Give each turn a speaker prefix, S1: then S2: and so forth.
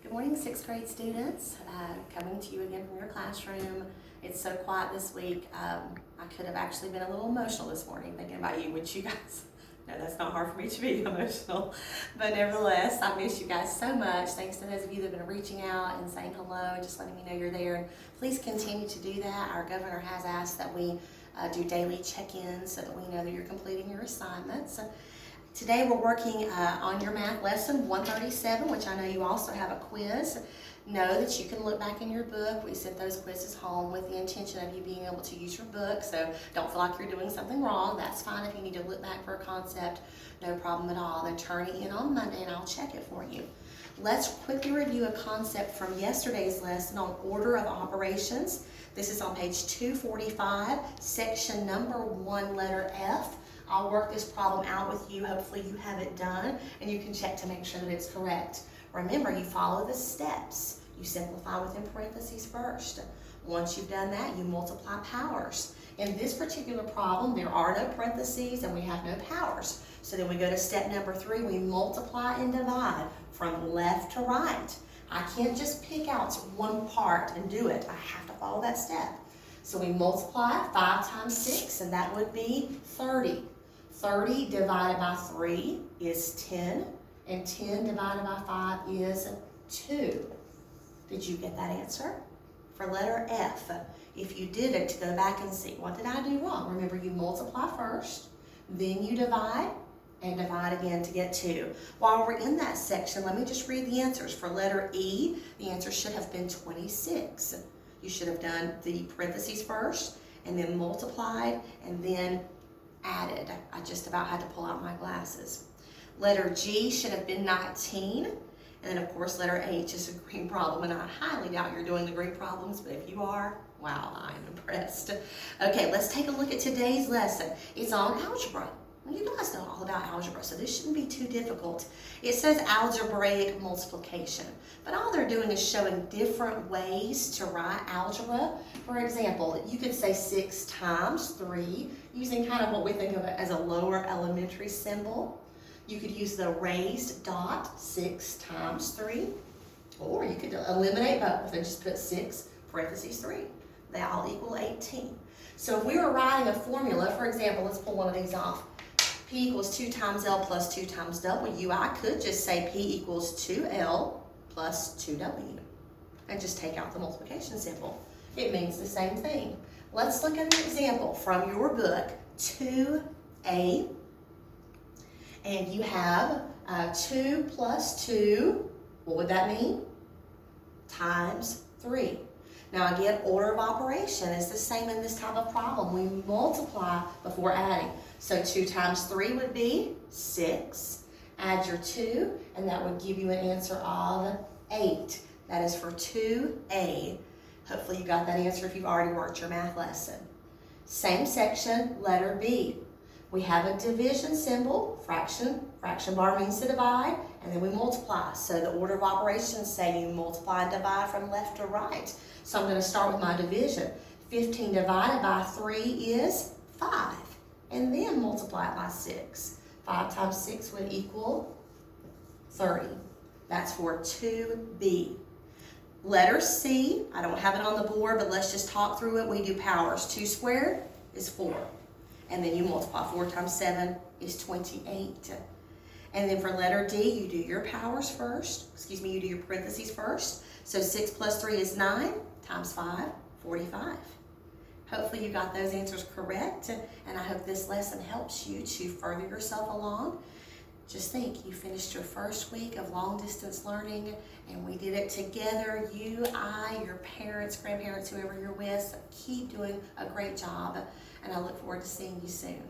S1: Good morning, sixth grade students. Coming to you again from your classroom. It's so quiet this week. I could have actually been a little emotional this morning thinking about you, wouldn't you guys? No, that's not hard for me to be emotional. But nevertheless, I miss you guys so much. Thanks to those of you that have been reaching out and saying hello and just letting me know you're there. And please continue to do that. Our governor has asked that we do daily check-ins so that we know that you're completing your assignments. Today we're working on your math lesson 137, which I know you also have a quiz. Know that you can look back in your book. We sent those quizzes home with the intention of you being able to use your book, so don't feel like you're doing something wrong. That's fine if you need to look back for a concept, no problem at all. Then turn it in on Monday and I'll check it for you. Let's quickly review a concept from yesterday's lesson on order of operations. This is on page 245, section number 1, letter F. I'll work this problem out with you. Hopefully you have it done and you can check to make sure that it's correct. Remember, you follow the steps. You simplify within parentheses first. Once you've done that, you multiply powers. In this particular problem, there are no parentheses and we have no powers. So then we go to step number 3, we multiply and divide from left to right. I can't just pick out one part and do it. I have to follow that step. So we multiply 5 times 6, and that would be 30. 30 divided by 3 is 10, and 10 divided by 5 is 2. Did you get that answer? For letter F, if you didn't, go back and see, what did I do wrong? Remember, you multiply first, then you divide, and divide again to get 2. While we're in that section, let me just read the answers. For letter E, the answer should have been 26. You should have done the parentheses first, and then multiplied, and then added. I just about had to pull out my glasses. Letter G should have been 19. And then of course letter H is a green problem, and I highly doubt you're doing the green problems, but if you are, wow, I am impressed. Okay, let's take a look at today's lesson. It's on algebra. You guys know all about algebra, so this shouldn't be too difficult. It says algebraic multiplication, but all they're doing is showing different ways to write algebra. For example, you could say 6 times 3, using kind of what we think of as a lower elementary symbol. You could use the raised dot, 6 times 3, or you could eliminate both and just put 6 parentheses 3. They all equal 18. So if we were writing a formula, for example, let's pull one of these off. P equals 2 times L plus 2 times W. I could just say P equals 2L plus 2W and just take out the multiplication symbol. It means the same thing. Let's look at an example from your book, 2A. And you have 2 plus 2, what would that mean? Times 3. Now again, order of operation is the same in this type of problem. We multiply before adding. So 2 times 3 would be 6. Add your 2, and that would give you an answer of 8. That is for 2A. Hopefully you got that answer if you've already worked your math lesson. Same section, letter B. We have a division symbol, fraction. Fraction bar means to divide, and then we multiply. So the order of operations say you multiply and divide from left to right. So I'm going to start with my division. 15 divided by 3 is 5. And then multiply it by 6. 5 times 6 would equal 30. That's for 2B. Letter C, I don't have it on the board, but let's just talk through it. We do powers. 2 squared is 4. And then you multiply. 4 times 7 is 28. And then for letter D, you do your powers first. You do your parentheses first. So 6 plus 3 is 9 times 5, 45. Hopefully you got those answers correct, and I hope this lesson helps you to further yourself along. Just think, you finished your first week of long distance learning, and we did it together. You, I, your parents, grandparents, whoever you're with. So keep doing a great job, and I look forward to seeing you soon.